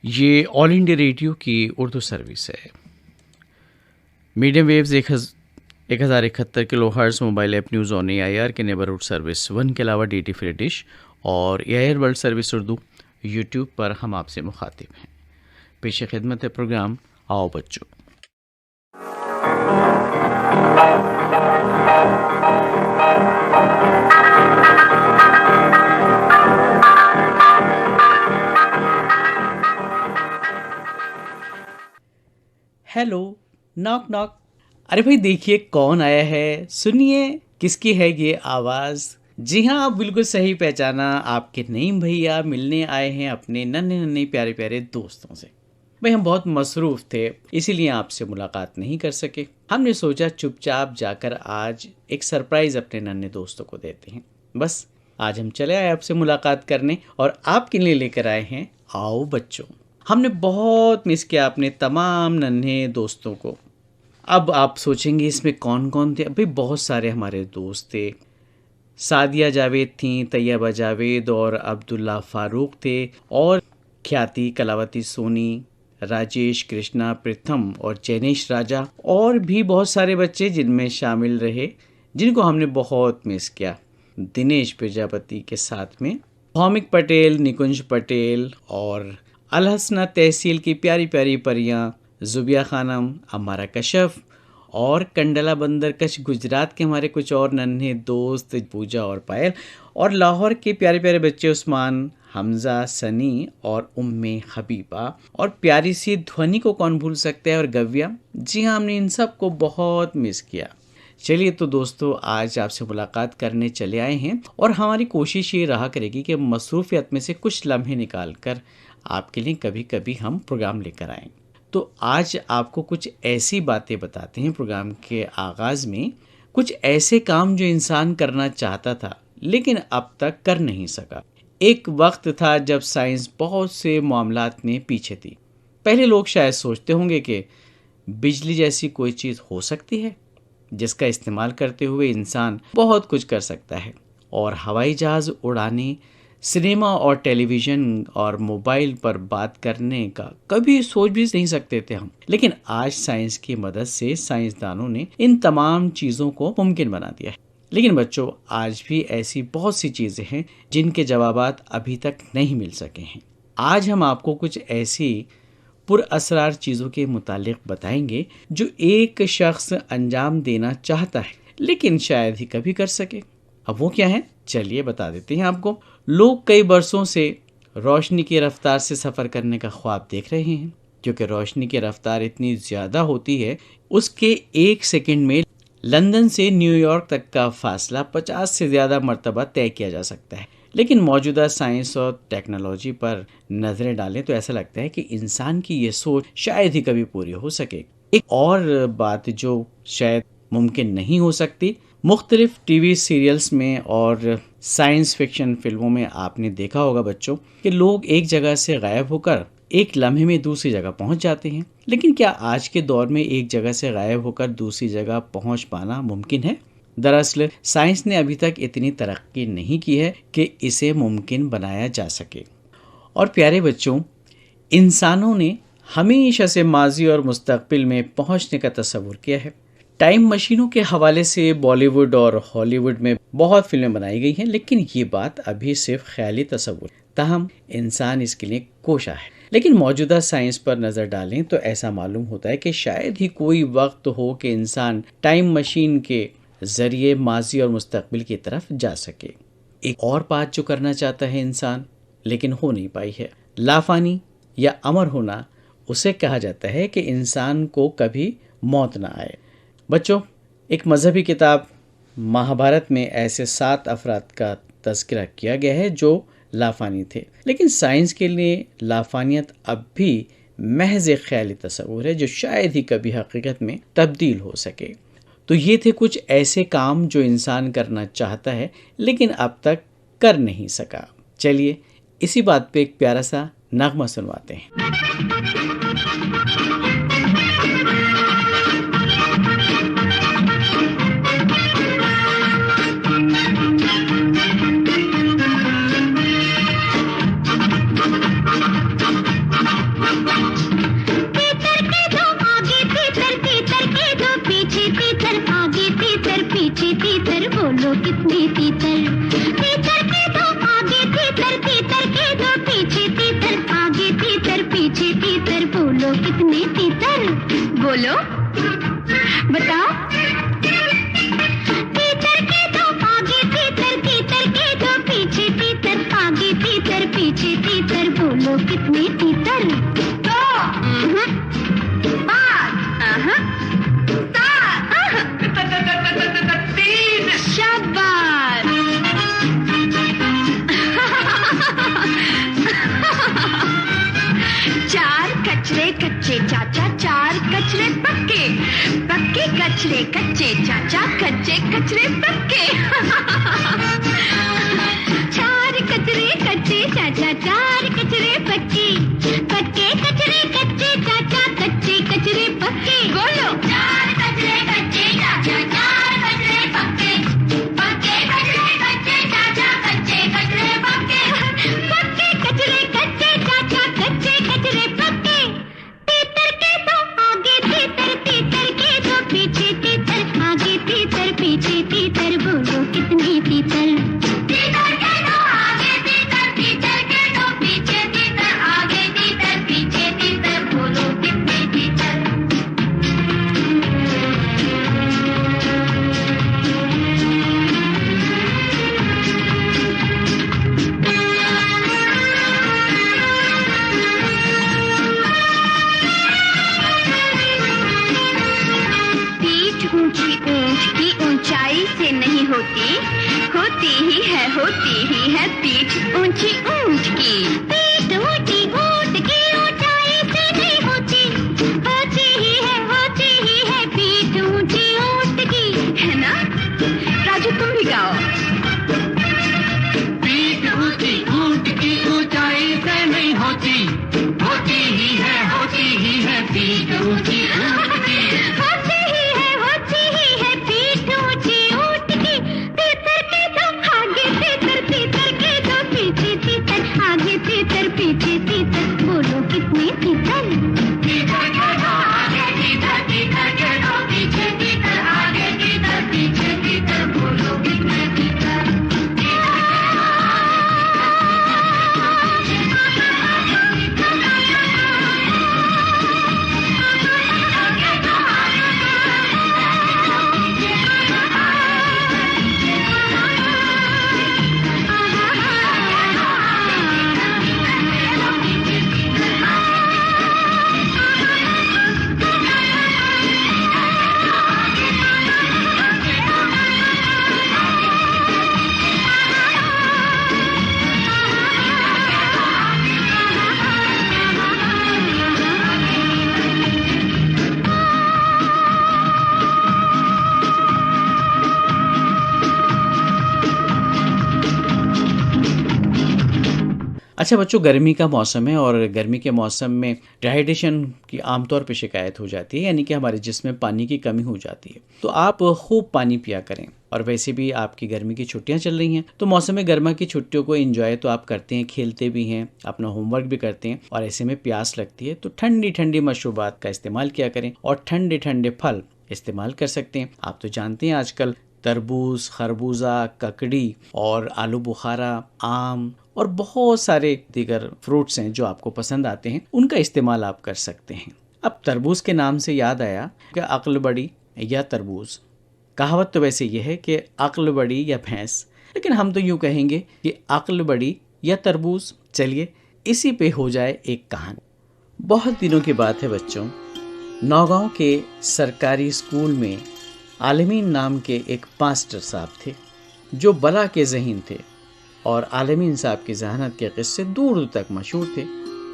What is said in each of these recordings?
ये all India radio की Urdu service है। Medium waves 1071 kilo hertz mobile app news on AIR के neighbourhood service 1 के अलावा DT फ्री डिश और AIR world service Urdu YouTube पर हम आपसे मुखातिब हैं। पेश खिदमत है प्रोग्राम आओ बच्चों। Hello, knock knock. अरे भाई देखिए कौन आया है, सुनिए किसकी है ये आवाज़। जी हाँ, आप बिल्कुल सही पहचाना, आपके नईम भैया मिलने आए हैं अपने नन्हे नन्हे प्यारे प्यारे दोस्तों से। भाई हम बहुत मसरूफ़ थे इसीलिए आपसे मुलाकात नहीं कर सके। हमने सोचा चुपचाप जाकर आज एक सरप्राइज़ अपने नन्हे दोस्तों को देते हैं। बस आज हम चले आए आपसे मुलाकात करने और आपके लिए लेकर आए हैं आओ बच्चों। हमने बहुत मिस किया अपने तमाम नन्हे दोस्तों को। अब आप सोचेंगे इसमें कौन कौन थे? अभी बहुत सारे हमारे दोस्त थे। सादिया जावेद थी, तैयबा जावेद और अब्दुल्ला फ़ारूक थे, और ख्याति, कलावती सोनी, राजेश, कृष्णा, प्रथम और जैनेश राजा, और भी बहुत सारे बच्चे जिनमें शामिल रहे जिनको हमने बहुत मिस किया। दिनेश प्रजापति के साथ में भौमिक पटेल, निकुंज पटेल और अलहसना तहसील की प्यारी प्यारी परियां, जुबिया खानम, अमारा कशफ और कंडला बंदर कच्छ गुजरात के हमारे कुछ और नन्हे दोस्त पूजा और पायल, और लाहौर के प्यारे प्यारे बच्चे उस्मान, हमज़ा, सनी और उम्मे हबीबा, और प्यारी सी ध्वनि को कौन भूल सकता है, और गव्या। जी हाँ, हमने इन सब को बहुत मिस किया। चलिए तो दोस्तों, आज आपसे मुलाकात करने चले आए हैं और हमारी कोशिश ये रहा करेगी कि मसरूफियत में से कुछ लम्हे निकाल कर आपके लिए कभी कभी हम प्रोग्राम लेकर आएँ। तो आज आपको कुछ ऐसी बातें बताते हैं प्रोग्राम के आगाज़ में, कुछ ऐसे काम जो इंसान करना चाहता था लेकिन अब तक कर नहीं सका। एक वक्त था जब साइंस बहुत से मामलात में पीछे थी। पहले लोग शायद सोचते होंगे कि बिजली जैसी कोई चीज़ हो सकती है जिसका इस्तेमाल करते हुए इंसान बहुत कुछ कर सकता है, और हवाई जहाज़ उड़ाने, सिनेमा और टेलीविज़न और मोबाइल पर बात करने का कभी सोच भी नहीं सकते थे हम। लेकिन आज साइंस की मदद से साइंसदानों ने इन तमाम चीज़ों को मुमकिन बना दिया है। लेकिन बच्चों, आज भी ऐसी बहुत सी चीज़ें हैं जिनके जवाबात अभी तक नहीं मिल सके हैं। आज हम आपको कुछ ऐसी पुरअसरार चीज़ों के मुतालिक बताएंगे जो एक शख्स अंजाम देना चाहता है लेकिन शायद ही कभी कर सके। अब वो क्या है, चलिए बता देते हैं आपको। लोग कई बरसों से रोशनी की रफ्तार से सफ़र करने का ख्वाब देख रहे हैं, क्योंकि रोशनी की रफ्तार इतनी ज़्यादा होती है उसके एक सेकंड में लंदन से न्यूयॉर्क तक का फासला 50 से ज़्यादा मरतबा तय किया जा सकता है। लेकिन मौजूदा साइंस और टेक्नोलॉजी पर नज़रें डालें तो ऐसा लगता है कि इंसान की ये सोच शायद ही कभी पूरी हो सके। एक और बात जो शायद मुमकिन नहीं हो सकती, मुख्तलिफ टीवी सीरियल्स में और साइंस फिक्शन फिल्मों में आपने देखा होगा बच्चों कि लोग एक जगह से गायब होकर एक लम्हे में दूसरी जगह पहुंच जाते हैं। लेकिन क्या आज के दौर में एक जगह से गायब होकर दूसरी जगह पहुंच पाना मुमकिन है? दरअसल साइंस ने अभी तक इतनी तरक्की नहीं की है कि इसे मुमकिन बनाया जा सके। और प्यारे बच्चों, इंसानों ने हमेशा से माजी और मुस्तकबिल में पहुंचने का तस्वुर किया है। टाइम मशीनों के हवाले से बॉलीवुड और हॉलीवुड में बहुत फिल्में बनाई गई हैं, लेकिन ये बात अभी सिर्फ ख्याली तस्वुर, ताहम इंसान इसके लिए कोशा है। लेकिन मौजूदा साइंस पर नज़र डालें तो ऐसा मालूम होता है कि शायद ही कोई वक्त हो कि इंसान टाइम मशीन के ज़रिए माजी और मुस्तकबिल की तरफ जा सके। एक और बात जो करना चाहता है इंसान लेकिन हो नहीं पाई है, लाफानी या अमर होना। उसे कहा जाता है कि इंसान को कभी मौत ना आए। बच्चों, एक मजहबी किताब महाभारत में ऐसे 7 अफराद का तज़किरा किया गया है जो लाफानी थे, लेकिन साइंस के लिए लाफानियत अब भी महज एक ख्याली तस्वुर है जो शायद ही कभी हकीकत में तब्दील हो सके। तो ये थे कुछ ऐसे काम जो इंसान करना चाहता है लेकिन अब तक कर नहीं सका। चलिए इसी बात पे एक प्यारा सा नगमा सुनवाते हैं। कितने तीतर, बोलो बताओ। तीतर के दो आगे तीतर, तीतर के दो पीछे तीतर, आगे तीतर पीछे तीतर, बोलो कितने तीतर। दो, तीन। शाबाश। चार कचरे कच्चे चाचा, चार कचरे पक्के, पक्के कचरे कच्चे चाचा, कच्चे कचरे पक्के। चार कचरे कच्चे चाचा, चार कचरे पक्के, पक्के कचरे कच्चे चाचा, कच्चे कचरे पक्के, बोलो। चार कचरे कच्चे चाचा, चार कचरे पक्के, पक्के कचरे कच्चे चाचा, कच्चे कचरे पक्के, पक्के कचरे कच्चे चाचा, कच्चे कचरे पक्के। तीतर के दो आगे तीतर, तीतर के दो पीछे तीतर, आगे तीतर पीछे तीतर, बोलो कितने तीतर। तीतर के दो आगे तीतर, तीतर के दो पीछे तीतर, आगे तीतर पीछे तीतर, बोलो कितने तीतर। पीठ ऊंची ऊंट की ऊंचाई से नहीं होती, होती ही है पीठ ऊंची ऊंट की। पीठ ऊंची ऊंट की ऊंचाई से नहीं होती, होती ही है पीठ ऊंची ऊंट की, है ना? राजू तुम भी गाओ। पीठ ऊंची ऊंट की ऊंचाई से नहीं होती, होती ही है पीठ ऊंची ऊंट की। होती ही है पीठ ऊंची ऊंट की। तीतर के दो आगे तीतर, तीतर के दो पीछे तीतर, आगे तीतर पीछे तीतर, बोलो कितने तीतर। तीतर के दो आगे तीतर, तीतर के दो पीछे तीतर, आगे तीतर पीछे तीतर, बोलो कितने तीतर। अच्छा बच्चों, गर्मी का मौसम है और गर्मी के मौसम में डिहाइड्रेशन की आमतौर पे शिकायत हो जाती है, यानी कि हमारे जिस्म में पानी की कमी हो जाती है। तो आप खूब पानी पिया करें। और वैसे भी आपकी गर्मी की छुट्टियां चल रही हैं, तो मौसम गर्मा की छुट्टियों को एंजॉय तो आप करते हैं, खेलते भी हैं, अपना होमवर्क भी करते हैं, और ऐसे में प्यास लगती है तो ठंडी ठंडी मशरूबात का इस्तेमाल किया करें और ठंडे ठंडे फल इस्तेमाल कर सकते हैं। आप तो जानते हैं आजकल तरबूज, खरबूजा, ककड़ी और आलू बुखारा, आम और बहुत सारे दीगर फ्रूट्स हैं जो आपको पसंद आते हैं, उनका इस्तेमाल आप कर सकते हैं। अब तरबूज के नाम से याद आया कि अक्ल बड़ी या तरबूज। कहावत तो वैसे ये है कि अक्ल बड़ी या भैंस, लेकिन हम तो यूँ कहेंगे कि अक्ल बड़ी या तरबूज। चलिए इसी पे हो जाए एक कहानी। बहुत दिनों की बात है बच्चों, नौगांव के सरकारी स्कूल में आलमीन नाम के एक मास्टर साहब थे जो बला के ज़हीन थे, और आलमीन साहब की जहानत के किस्से दूर दूर तक मशहूर थे।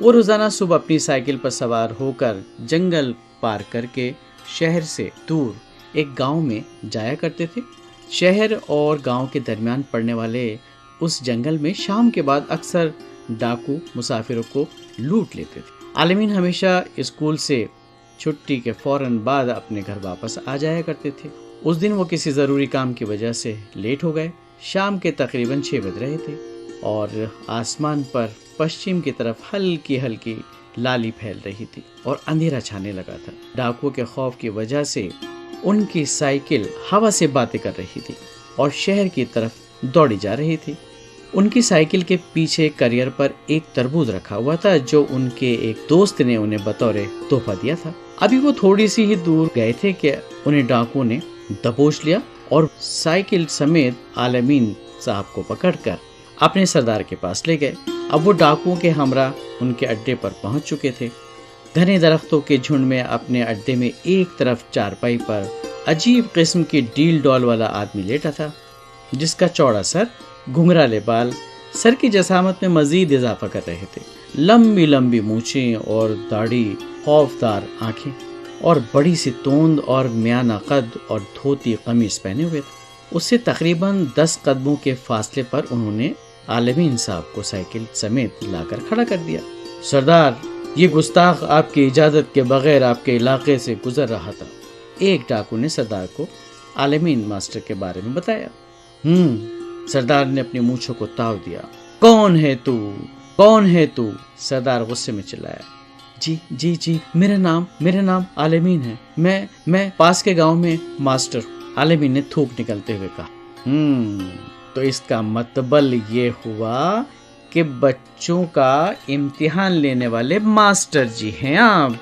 वो रोज़ाना सुबह अपनी साइकिल पर सवार होकर जंगल पार करके शहर से दूर एक गांव में जाया करते थे। शहर और गांव के दरमियान पड़ने वाले उस जंगल में शाम के बाद अक्सर डाकू मुसाफिरों को लूट लेते थे। आलमीन हमेशा स्कूल से छुट्टी के फौरन बाद अपने घर वापस आ जाया करते थे। उस दिन वो किसी ज़रूरी काम की वजह से लेट हो गए। शाम के तकरीबन 6 बज रहे थे और आसमान पर पश्चिम की तरफ हल्की हल्की लाली फैल रही थी और अंधेरा छाने लगा था। डाकुओं के खौफ की वजह से उनकी साइकिल हवा से बातें कर रही थी और शहर की तरफ दौड़ी जा रही थी। उनकी साइकिल के पीछे करियर पर एक तरबूज रखा हुआ था जो उनके एक दोस्त ने उन्हें बतौर तोहफा दिया था। अभी वो थोड़ी सी ही दूर गए थे कि उन्हें डाकुओं ने दबोच लिया और साइकिल समेत आलमीन साहब को पकड़कर अपने सरदार के पास ले गए। अब वो डाकुओं के हमरा उनके अड्डे पर पहुंच चुके थे। घने दरख्तों के झुंड में अपने अड्डे में एक तरफ चारपाई पर अजीब किस्म की डील डॉल वाला आदमी लेटा था, जिसका चौड़ा सर, घुंघराले बाल सर की जसामत में मजीद इजाफा कर रहे थे। लंबी लंबी मूछें और दाढ़ी, खौफदार आंखें और बड़ी सी तोंद और म्याना कद और धोती कमीज पहने हुए थे। उससे तकरीबन 10 कदमों के फासले पर उन्होंने आलमीन साहब को साइकिल समेत लाकर खड़ा कर दिया। सरदार, ये गुस्ताख आपकी इजाजत के बगैर आपके इलाके से गुजर रहा था। एक डाकू ने सरदार को आलमीन मास्टर के बारे में बताया। सरदार ने अपनी मूंछों को ताव दिया। कौन है तू, कौन है तू? सरदार गुस्से में चिल्लाया। जी जी जी, मेरा नाम आलमीन है। मैं पास के गांव में मास्टर हूँ। आलमीन ने थूक निकलते हुए कहा। तो इसका मतलब ये हुआ कि बच्चों का इम्तिहान लेने वाले मास्टर जी हैं आप।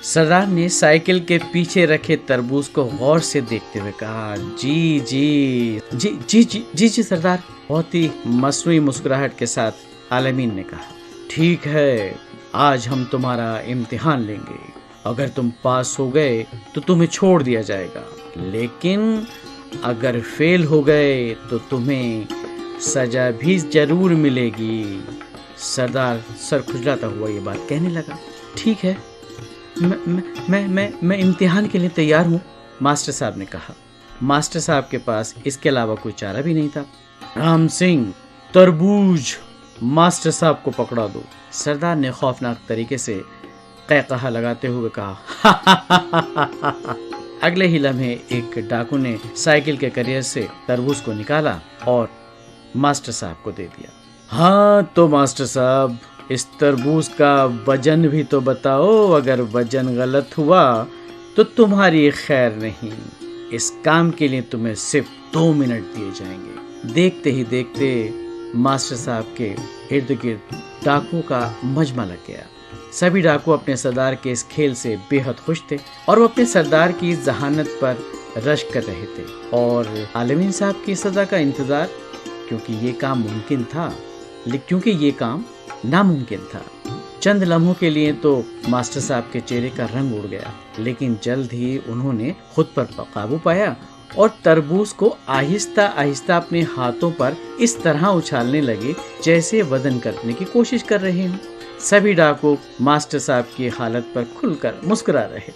सरदार ने साइकिल के पीछे रखे तरबूज को गौर से देखते हुए कहा। जी जी जी जी जी जी जी सरदार, बहुत ही मसनूई मुस्कुराहट के साथ आलमीन ने कहा। ठीक है, आज हम तुम्हारा इम्तिहान लेंगे। अगर तुम पास हो गए तो तुम्हें छोड़ दिया जाएगा, लेकिन अगर फेल हो गए तो तुम्हें सजा भी जरूर मिलेगी। सरदार सर खुजलाता हुआ ये बात कहने लगा। ठीक है, मैं इम्तिहान के लिए तैयार हूँ, मास्टर साहब ने कहा। मास्टर साहब के पास इसके अलावा कोई चारा भी नहीं था। राम सिंह, तरबूज मास्टर साहब को पकड़ा दो, सरदार ने खौफनाक तरीके से कहकहा लगाते हुए कहा। अगले ही लम्हे एक डाकू ने साइकिल के करियर से तरबूज को निकाला और मास्टर साहब को दे दिया। हाँ तो मास्टर साहब, इस तरबूज का वजन भी तो बताओ। अगर वजन गलत हुआ तो तुम्हारी खैर नहीं। इस काम के लिए तुम्हें सिर्फ 2 मिनट दिए जाएंगे। देखते ही देखते मास्टर साहब के इर्द गिर्द डाकुओं का मजमा लग गया। सभी डाकू अपने सरदार के इस खेल से बेहद खुश थे और वो अपने सरदार की जहानत पर रश्क कर रहे थे और आलमीन साहब की सजा का इंतजार, क्योंकि ये काम नामुमकिन था। चंद लम्हों के लिए तो मास्टर साहब के चेहरे का रंग उड़ गया, लेकिन जल्द ही उन्होंने खुद पर काबू पाया और तरबूज को आहिस्ता आहिस्ता अपने हाथों पर इस तरह उछालने लगे जैसे वजन करने की कोशिश कर रहे हैं। सभी डाकू मास्टर साहब की हालत पर खुलकर मुस्कुरा रहे।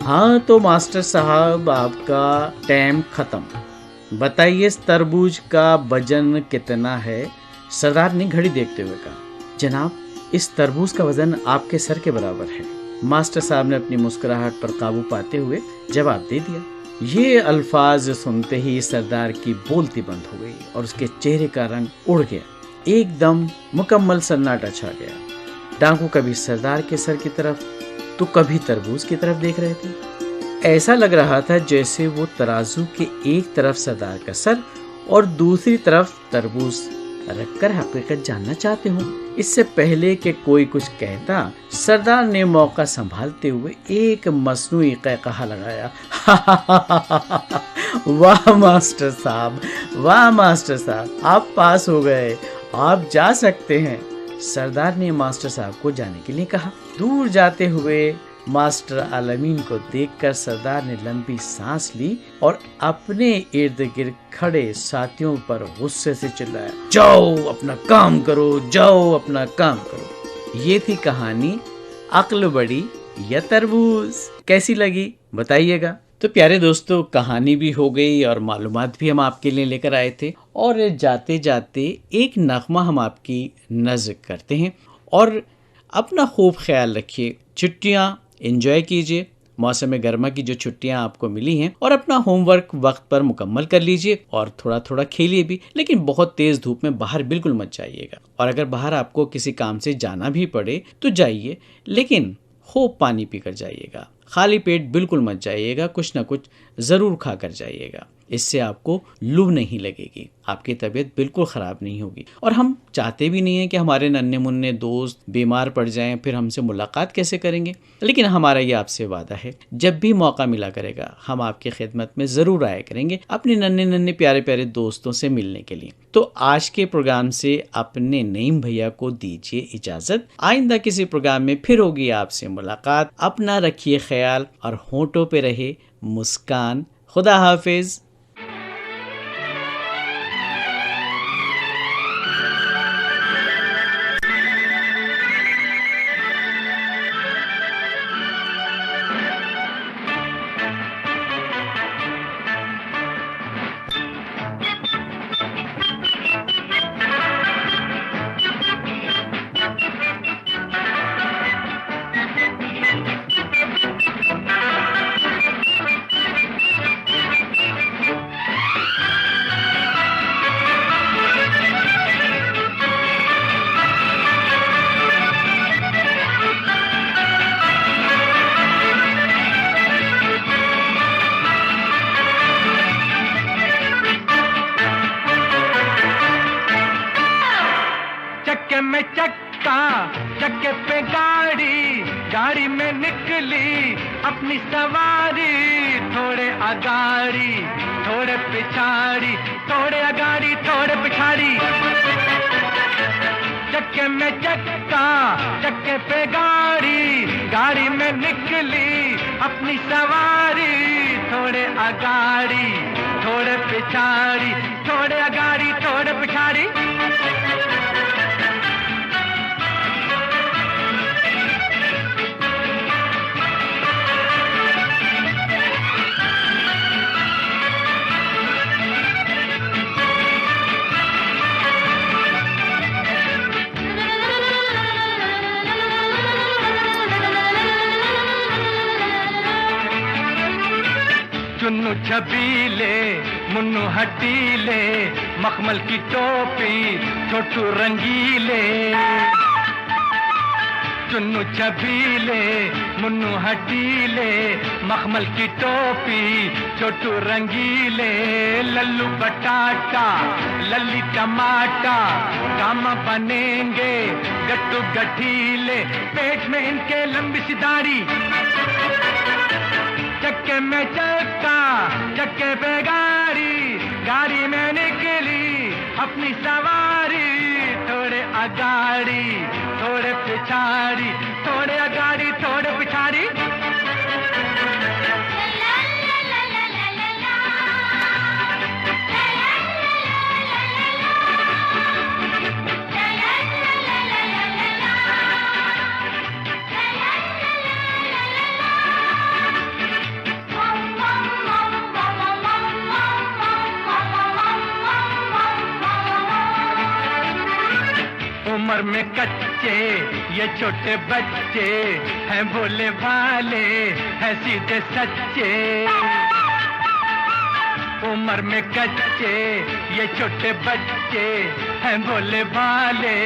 हाँ तो मास्टर साहब, आपका टाइम खत्म। बताइए इस तरबूज का वजन कितना है? सरदार ने घड़ी देखते हुए कहा। जनाब, इस तरबूज का वजन आपके सर के बराबर है, मास्टर साहब ने अपनी मुस्कुराहट पर काबू पाते हुए जवाब दे दिया। ये अल्फाज सुनते ही सरदार की बोलती बंद हो गई और उसके चेहरे का रंग उड़ गया। एकदम मुकम्मल सन्नाटा छा गया। डाकू कभी सरदार के सर की तरफ तो कभी तरबूज की तरफ देख रहे थे। ऐसा लग रहा था जैसे वो तराजू के एक तरफ सरदार का सर और दूसरी तरफ तरबूज रखकर हकीकत जानना चाहते हो। इससे पहले कि कोई कुछ कहता, सरदार ने मौका संभालते हुए एक मसनूई कहकहा लगाया। वाह मास्टर साहब, वाह मास्टर साहब, आप पास हो गए, आप जा सकते हैं। सरदार ने मास्टर साहब को जाने के लिए कहा। दूर जाते हुए मास्टर आलमीन को देखकर सरदार ने लंबी सांस ली और अपने इर्द गिर्द खड़े साथियों पर गुस्से से चिल्लाया, जाओ अपना काम करो, जाओ अपना काम करो। ये थी कहानी अक्ल बड़ी या तरबूज। कैसी लगी बताइएगा। तो प्यारे दोस्तों, कहानी भी हो गई और मालूमात भी हम आपके लिए लेकर आए थे, और जाते जाते एक नगमा हम आपकी नज़र करते हैं। और अपना खूब ख्याल रखिए, छुट्टियाँ एंजॉय कीजिए, मौसम गर्मा की जो छुट्टियां आपको मिली हैं, और अपना होमवर्क वक्त पर मुकम्मल कर लीजिए और थोड़ा थोड़ा खेलिए भी, लेकिन बहुत तेज धूप में बाहर बिल्कुल मत जाइएगा। और अगर बाहर आपको किसी काम से जाना भी पड़े तो जाइए, लेकिन खूब पानी पीकर जाइएगा, खाली पेट बिल्कुल मत जाइएगा, कुछ ना कुछ ज़रूर खा कर जाइएगा। इससे आपको लू नहीं लगेगी, आपकी तबीयत बिल्कुल ख़राब नहीं होगी। और हम चाहते भी नहीं हैं कि हमारे नन्हे मुन्ने दोस्त बीमार पड़ जाएं, फिर हमसे मुलाकात कैसे करेंगे। लेकिन हमारा ये आपसे वादा है, जब भी मौका मिला करेगा हम आपकी खिदमत में ज़रूर आया करेंगे अपने नन्हे नन्हे प्यारे प्यारे दोस्तों से मिलने के लिए। तो आज के प्रोग्राम से अपने नईम भैया को दीजिए इजाज़त। आइंदा किसी प्रोग्राम में फिर होगी आपसे मुलाकात। अपना रखिए ख्याल और होंठों पे रहे मुस्कान। खुदा हाफिज। चक्के पे गाड़ी, गाड़ी में निकली अपनी सवारी, थोड़े अगाड़ी थोड़े पिछाड़ी, थोड़े अगाड़ी थोड़े पिछाड़ी। चक्के में चक्का, चक्के पे गाड़ी, गाड़ी में निकली अपनी सवारी, थोड़े अगाड़ी थोड़े पिछाड़ी, थोड़े अगाड़ी थोड़े पिछाड़ी। चुन्नू छबीले, मुन्नू हटीले, मखमल की टोपी, छोटू रंगीले। चुन्नू छबीले, मुन्नू हटीले, मखमल की टोपी, छोटू रंगीले। लल्लू बटाटा, लल्ली टमाटा, काम बनेंगे गट्टू गठीले, पेट में इनके लंबी सी दाढ़ी। चक्के में चक्का, चक्के पे गाड़ी, गाड़ी में निकली अपनी सवारी, थोड़े अगाड़ी थोड़े पिछाड़ी, थोड़े अगाड़ी थोड़े पिछाड़ी। उम्र में कच्चे ये छोटे बच्चे हैं, भोले भाले हैं सीधे सच्चे। उम्र में कच्चे ये छोटे बच्चे हैं, भोले भाले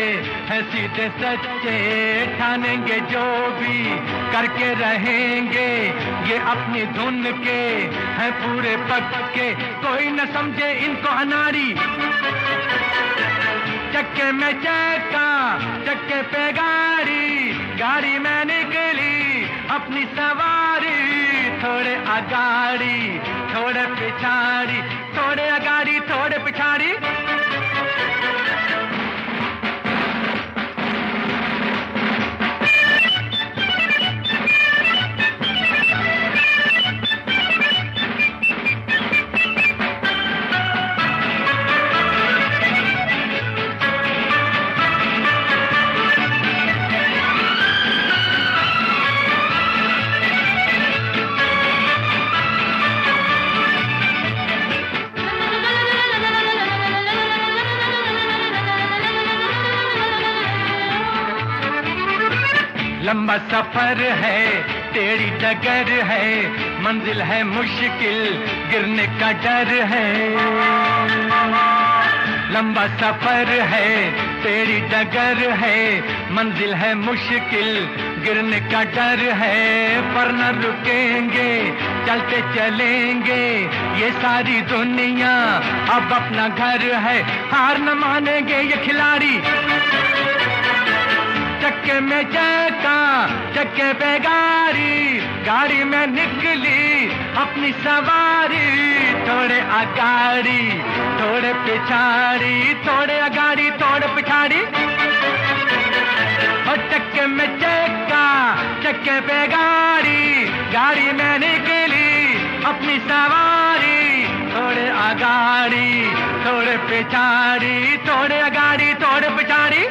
हैं सीधे सच्चे। ठानेंगे जो भी करके रहेंगे, ये अपनी धुन के हैं पूरे पक्के, कोई न समझे इनको अनाड़ी। चक्के में चक्का, चक्के पे गाड़ी, गाड़ी में निकली अपनी सवारी, थोड़े अगाड़ी थोड़े पिछाड़ी, थोड़े अगाड़ी थोड़े पिछाड़ी। लंबा सफर है, टेढ़ी डगर है, मंजिल है मुश्किल, गिरने का डर है। लंबा सफर है, तेरी डगर है, मंजिल है मुश्किल, गिरने का डर है, पर न रुकेंगे, चलते चलेंगे, ये सारी दुनिया अब अपना घर है, हार न मानेंगे ये खिलाड़ी। चक्के में चक्का, चक्के पे गाड़ी, गाड़ी में निकली अपनी सवारी, थोड़े आगाड़ी, थोड़े पिछाड़ी, थोड़े आगाड़ी, थोड़े पिछाड़ी। और चक्के में चक्का, चक्के पे गाड़ी, गाड़ी में निकली अपनी सवारी, थोड़े आगाड़ी, थोड़े पिछाड़ी, थोड़े आगाड़ी, थोड़े पिछाड़ी।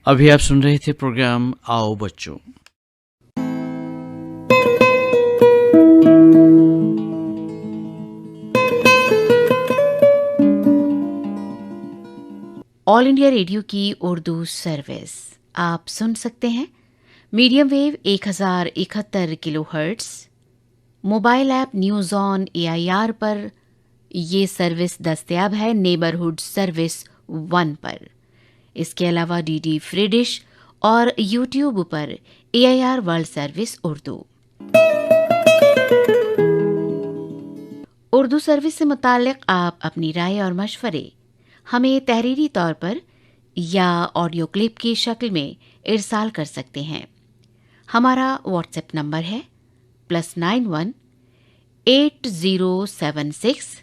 अभी आप सुन रहे थे प्रोग्राम आओ बच्चों। ऑल इंडिया रेडियो की उर्दू सर्विस आप सुन सकते हैं medium wave 1071 kilohertz, mobile app news on AIR पर ये सर्विस दस्तयाब है नेबरहुड सर्विस 1 पर। इसके अलावा DD फ्री डिश और YouTube पर AIR world service Urdu service से मुताल्लिक आप अपनी राय और मशवरे हमें तहरीरी तौर पर या ऑडियो क्लिप की शक्ल में इरसाल कर सकते हैं। हमारा व्हाट्सएप नंबर है +91 8076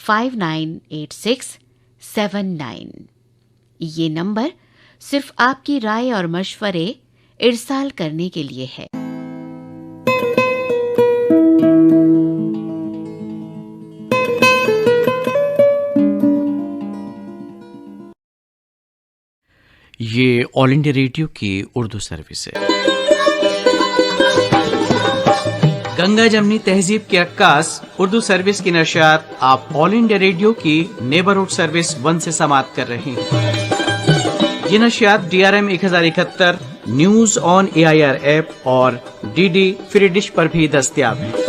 5986 79। ये नंबर सिर्फ आपकी राय और मशवरे इरसाल करने के लिए है। ये ऑल इंडिया रेडियो की उर्दू सर्विस है। गंगा जमनी तहजीब के अक्कास उर्दू सर्विस की नशियात आप ऑल इंडिया रेडियो की नेबरहुड सर्विस 1 से समाअत कर रहे हैं। ये नशियात DRM 1071 news on AIR app और DD फ्री डिश पर भी दस्तयाब है।